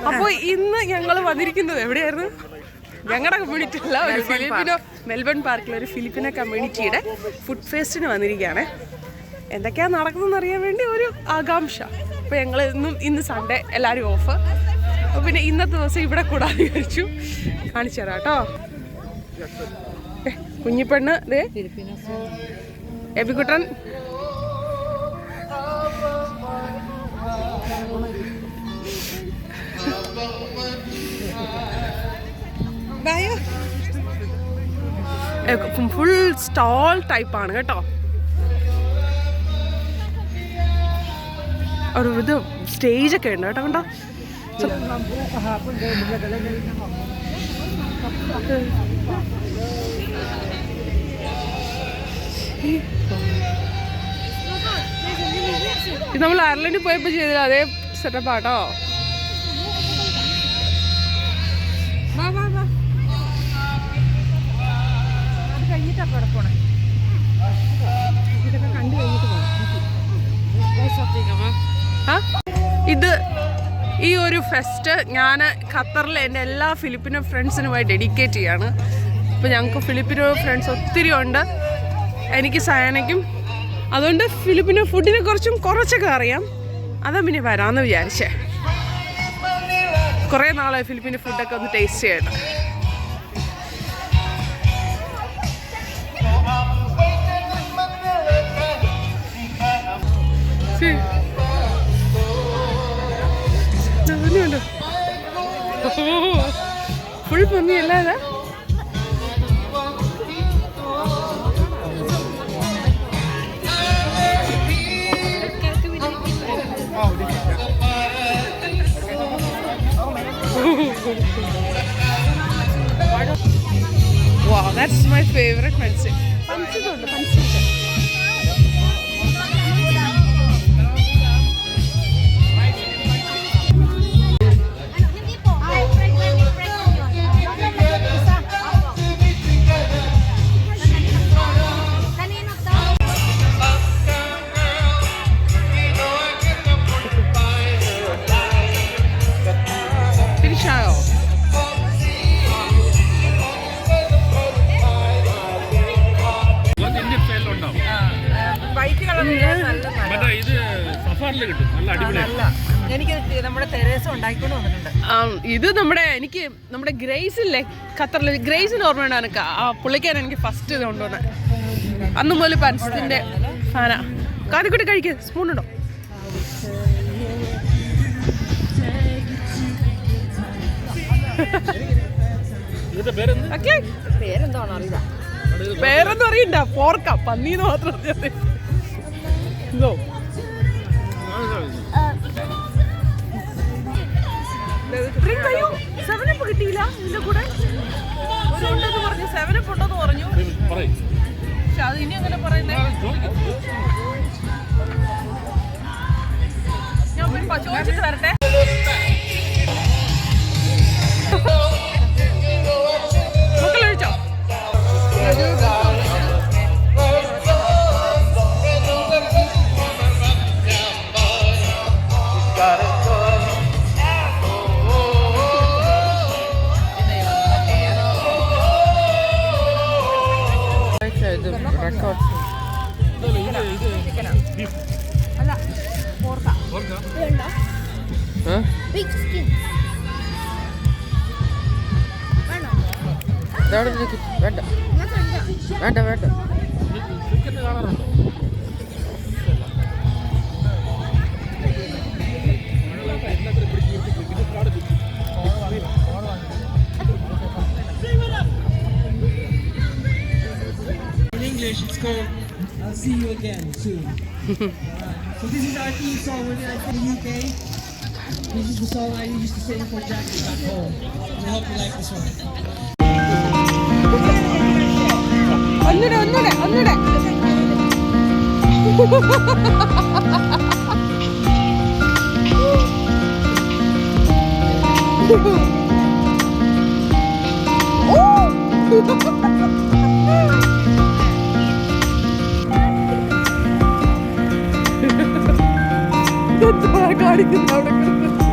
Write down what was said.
അപ്പൊ ഇന്ന് ഞങ്ങള് വന്നിരിക്കുന്നത് എവിടെയായിരുന്നു? ഞങ്ങളുടെ കമ്മ്യൂണിറ്റി അല്ല, ഒരു ഫിലിപ്പിനോ മെൽബൺ പാർക്കിലെ ഒരു ഫിലിപ്പിനോ കമ്മ്യൂണിറ്റിയുടെ ഫുഡ് ഫെസ്റ്റിന് വന്നിരിക്കുകയാണ്. എന്തൊക്കെയാണ് നടക്കുന്നതെന്ന് അറിയാൻ വേണ്ടി ഒരു ആകാംക്ഷ. അപ്പോൾ ഞങ്ങൾ ഇന്ന് സൺഡേ എല്ലാവരും ഓഫ്. അപ്പോൾ പിന്നെ ഇന്നത്തെ ദിവസം ഇവിടെ കൂടാൻ വിചാരിച്ചു. കാണിച്ചു തരാം കേട്ടോ. കുഞ്ഞിപ്പെണ്ണ് എബിക്കുട്ടൻ, ഫുൾ സ്റ്റോൾ ടൈപ്പാണ് കേട്ടോ. ഒരു ഇത് സ്റ്റേജൊക്കെ ഉണ്ട് കേട്ടോ. കണ്ടോ, ഇത് നമ്മൾ അയർലൻഡിൽ പോയപ്പോൾ ചെയ്തില്ല, അതേ സെറ്റപ്പാട്ടോ. ഇത് ഈ ഒരു ഫെസ്റ്റ് ഞാൻ ഖത്തറിൽ എൻ്റെ എല്ലാ ഫിലിപ്പിനോ ഫ്രണ്ട്സിനുമായി ഡെഡിക്കേറ്റ് ചെയ്യാണ്. അപ്പോൾ ഞങ്ങൾക്ക് ഫിലിപ്പിനോ ഫ്രണ്ട്സ് ഒത്തിരി ഉണ്ട്, എനിക്ക് സയനയ്ക്കും. അതുകൊണ്ട് ഫിലിപ്പിനോ ഫുഡിനെ കുറിച്ചും കുറച്ചൊക്കെ അറിയാം. അതാ പിന്നെ വരാമെന്ന് വിചാരിച്ചേ. കുറേ നാളായി ഫിലിപ്പിൻ്റെ ഫുഡൊക്കെ ഒന്ന് ടേസ്റ്റ് ചെയ്യട്ടെ. ഫുൾ പന്നിയല്ല അതാ. Wow, that's my favorite medicine. Panchidondu, panchidondu. ഇത് എനിക്ക് നമ്മുടെ ഗ്രേസ് ഇല്ലേ, ഖത്തറിൽ ഗ്രേസിന് ഓർമ്മയാണ് എനിക്ക്. ആ പുള്ളിക്കാണ് എനിക്ക് ഫസ്റ്റ് ഇത് കൊണ്ടുവന്നത്. അന്ന് മുതൽ പൻസത്തിന്റെ ഫാനാ. കാതിക്കുട്ടി കഴിക്കുക, സ്പൂണുണ്ടോ? പേരൊന്നും അറിയണ്ട, പോർക്ക പന്നീന്ന് മാത്രം ഇതോ. സെവനപ്പ് കിട്ടിയില്ല ഇതിന്റെ കൂടെ. ഉണ്ടെന്ന് പറഞ്ഞു, സെവനപ്പ് ഉണ്ടെന്ന് പറഞ്ഞു. പക്ഷെ അത് ഇനി അങ്ങനെ പറയുന്നേ. ഞാൻ ചോദിച്ചിട്ട് വരട്ടെ. മക്കൾ കഴിച്ചോ? വേണ്ട വേണ്ട വേണ്ട. In English, it's called "I'll see you again soon." So this is our theme song when I'm from the UK. This is the song I used to sing for Jackie back home. And I hope you like this one. ഒന്നൂടെ കാണിക്കുന്നു അവിടെ കിടന്ന്.